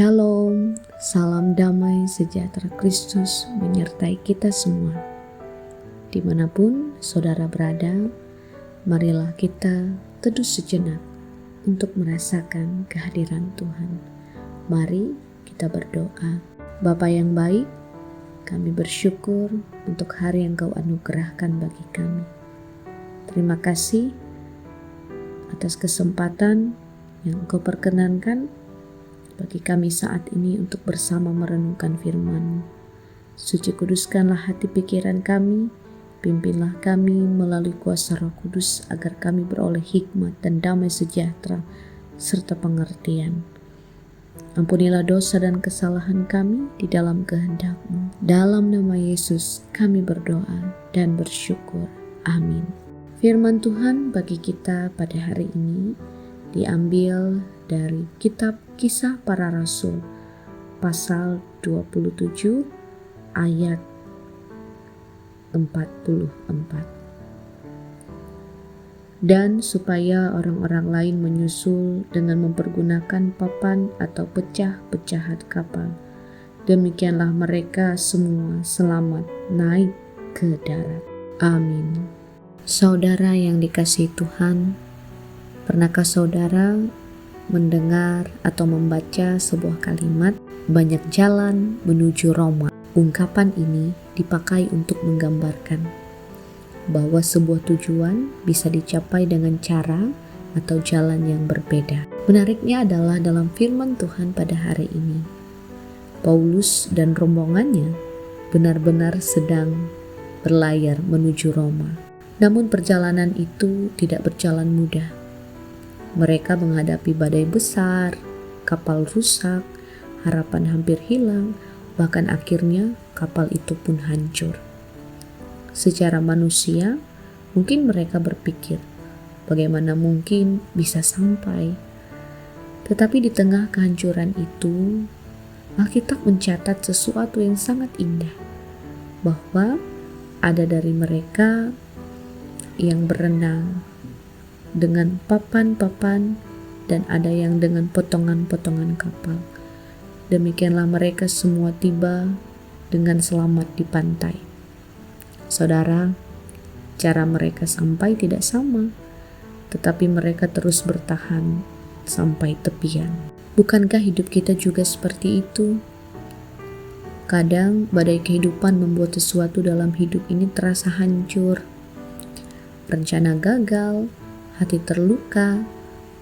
Shalom, salam damai sejahtera Kristus menyertai kita semua. Dimanapun saudara berada, marilah kita teduh sejenak untuk merasakan kehadiran Tuhan. Mari kita berdoa. Bapa yang baik, kami bersyukur untuk hari yang Kau anugerahkan bagi kami. Terima kasih atas kesempatan yang Kau perkenankan bagi kami saat ini untuk bersama merenungkan firman-Mu. Suci kuduskanlah hati pikiran kami, pimpinlah kami melalui kuasa Roh Kudus agar kami beroleh hikmat dan damai sejahtera serta pengertian. Ampunilah dosa dan kesalahan kami di dalam kehendak-Mu. Dalam nama Yesus kami berdoa dan bersyukur. Amin. Firman Tuhan bagi kita pada hari ini diambil dari kitab Kisah Para Rasul pasal 27 ayat 44. Dan supaya orang-orang lain menyusul dengan mempergunakan papan atau pecah-pecahan kapal, demikianlah mereka semua selamat naik ke darat. Amin. Saudara yang dikasihi Tuhan, pernahkah saudara mendengar atau membaca sebuah kalimat, banyak jalan menuju Roma? Ungkapan ini dipakai untuk menggambarkan bahwa sebuah tujuan bisa dicapai dengan cara atau jalan yang berbeda. Menariknya adalah dalam firman Tuhan pada hari ini, Paulus dan rombongannya benar-benar sedang berlayar menuju Roma. Namun perjalanan itu tidak berjalan mudah. Mereka menghadapi badai besar, kapal rusak, harapan hampir hilang, bahkan akhirnya kapal itu pun hancur. Secara manusia, mungkin mereka berpikir, bagaimana mungkin bisa sampai? Tetapi di tengah kehancuran itu, Alkitab mencatat sesuatu yang sangat indah, bahwa ada dari mereka yang berenang dengan papan-papan dan ada yang dengan potongan-potongan kapal. Demikianlah mereka semua tiba dengan selamat di pantai. Saudara, cara mereka sampai tidak sama, tetapi mereka terus bertahan sampai tepian. Bukankah hidup kita juga seperti itu? Kadang badai kehidupan membuat sesuatu dalam hidup ini terasa hancur. Rencana gagal, hati terluka,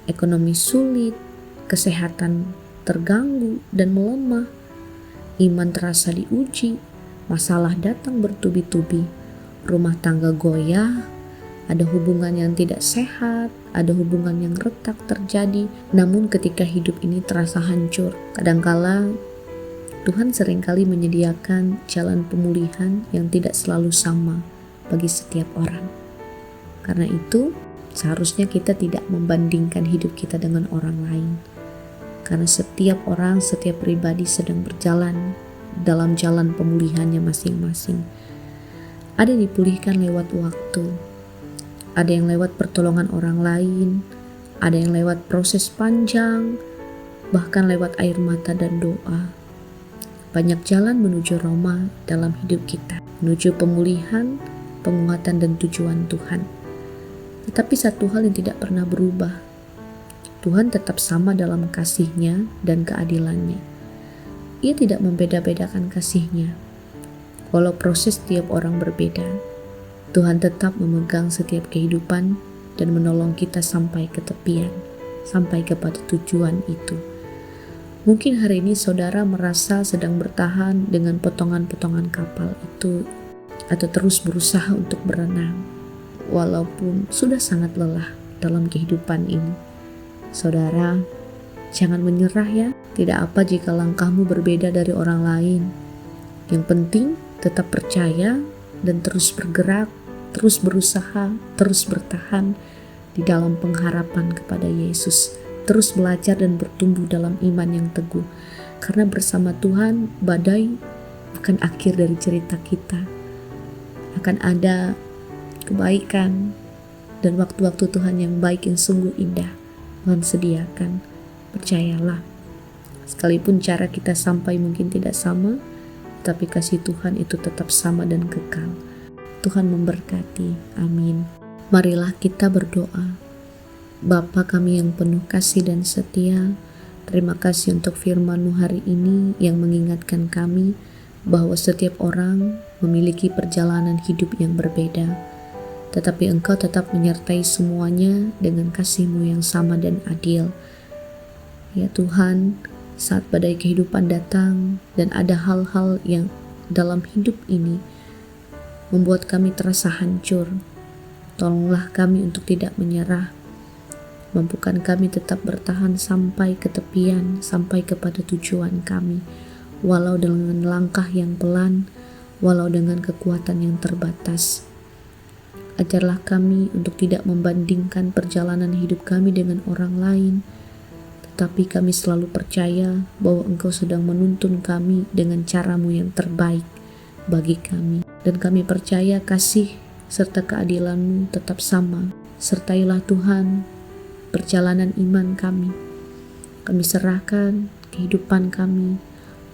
ekonomi sulit, kesehatan terganggu dan melemah, iman terasa diuji, masalah datang bertubi-tubi, rumah tangga goyah, ada hubungan yang tidak sehat, ada hubungan yang retak terjadi. Namun ketika hidup ini terasa hancur, kadangkala Tuhan seringkali menyediakan jalan pemulihan yang tidak selalu sama bagi setiap orang. Karena itu, seharusnya kita tidak membandingkan hidup kita dengan orang lain. Karena setiap orang, setiap pribadi sedang berjalan dalam jalan pemulihannya masing-masing. Ada yang dipulihkan lewat waktu, ada yang lewat pertolongan orang lain, ada yang lewat proses panjang, bahkan lewat air mata dan doa. Banyak jalan menuju Roma dalam hidup kita, menuju pemulihan, penguatan dan tujuan Tuhan. Tetapi satu hal yang tidak pernah berubah, Tuhan tetap sama dalam kasih-Nya dan keadilan-Nya. Ia tidak membeda-bedakan kasih-Nya. Walau proses setiap orang berbeda, Tuhan tetap memegang setiap kehidupan dan menolong kita sampai ke tepian, sampai kepada tujuan itu. Mungkin hari ini saudara merasa sedang bertahan dengan potongan-potongan kapal itu, atau terus berusaha untuk berenang, walaupun sudah sangat lelah dalam kehidupan ini. Saudara, jangan menyerah ya. Tidak apa jika langkahmu berbeda dari orang lain. Yang penting tetap percaya dan terus bergerak, terus berusaha, terus bertahan di dalam pengharapan kepada Yesus. Terus belajar dan bertumbuh dalam iman yang teguh. Karena bersama Tuhan, badai bukan akhir dari cerita kita. Akan ada kebaikan dan waktu-waktu Tuhan yang baik yang sungguh indah Tuhan sediakan. Percayalah, Sekalipun cara kita sampai mungkin tidak sama, tapi kasih Tuhan itu tetap sama dan kekal. Tuhan memberkati. Amin. Marilah kita berdoa. Bapa kami yang penuh kasih dan setia, terima kasih untuk firman-Mu hari ini yang mengingatkan kami bahwa setiap orang memiliki perjalanan hidup yang berbeda, tetapi Engkau tetap menyertai semuanya dengan kasih-Mu yang sama dan adil. Ya Tuhan, saat badai kehidupan datang dan ada hal-hal yang dalam hidup ini membuat kami terasa hancur, tolonglah kami untuk tidak menyerah. Mampukan kami tetap bertahan sampai ke tepian, sampai kepada tujuan kami, walau dengan langkah yang pelan, walau dengan kekuatan yang terbatas. Ajarlah kami untuk tidak membandingkan perjalanan hidup kami dengan orang lain, tetapi kami selalu percaya bahwa Engkau sedang menuntun kami dengan cara-Mu yang terbaik bagi kami. Dan kami percaya kasih serta keadilan-Mu tetap sama. Sertailah Tuhan perjalanan iman kami. Kami serahkan kehidupan kami,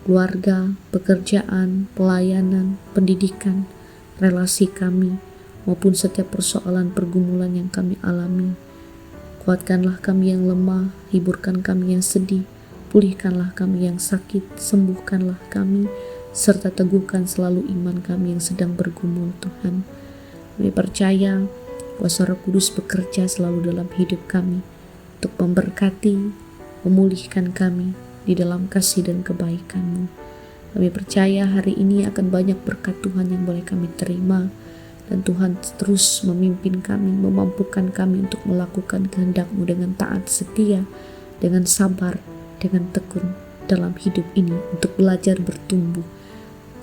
keluarga, pekerjaan, pelayanan, pendidikan, relasi kami, maupun setiap persoalan pergumulan yang kami alami. Kuatkanlah kami yang lemah, hiburkan kami yang sedih, pulihkanlah kami yang sakit, sembuhkanlah kami, serta teguhkan selalu iman kami yang sedang bergumul Tuhan. Kami percaya kuasa Roh Kudus bekerja selalu dalam hidup kami untuk memberkati, memulihkan kami di dalam kasih dan kebaikan-Mu. Kami percaya hari ini akan banyak berkat Tuhan yang boleh kami terima, dan Tuhan terus memimpin kami, memampukan kami untuk melakukan kehendak-Mu dengan taat setia, dengan sabar, dengan tekun dalam hidup ini, untuk belajar bertumbuh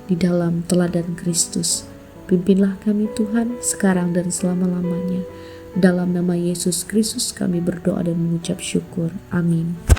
di dalam teladan Kristus. Pimpinlah kami Tuhan sekarang dan selama-lamanya. Dalam nama Yesus Kristus kami berdoa dan mengucap syukur. Amin.